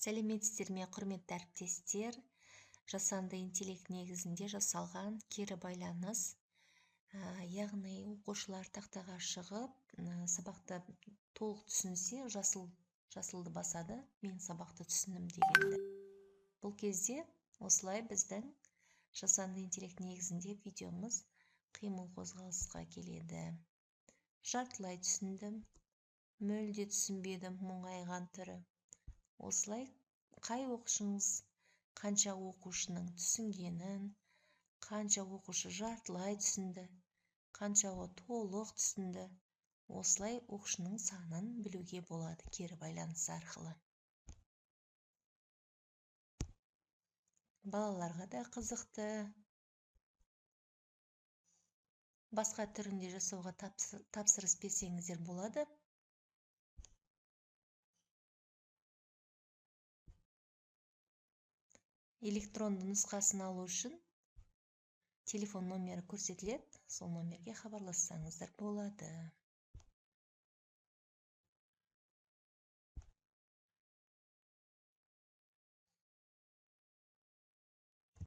Сәлеметсіздер ме, құрметті әріптестер? Жасанды интеллект негізінде жасалған кері байланыс, яғни оқушылар тақтаға шығып, сабақты толық түсінсе, жасылды басады, мен сабақты түсіндім дегенді. Бұл кезде осылай біздің жасанды интеллект негізінде видеомыз қимыл қозғалысқа келеді. Жартылай түсіндім, мүлде түсінбедім, мұңайған түрі. Осылай қай оқушыңыз қанша оқушының түсінгенін, қанша оқушы жартылай түсінді, қанша толық түсінді, осылай оқушының санын білуге болады кері байланыс арқылы. Балаларға да қызықты. Басқа түрінде жасауға тапсырыс берсеңіздер болады. Электронды нұсқасын алу үшін телефон номері көрсетіледі, сол номерге хабарлассаңыздар болады.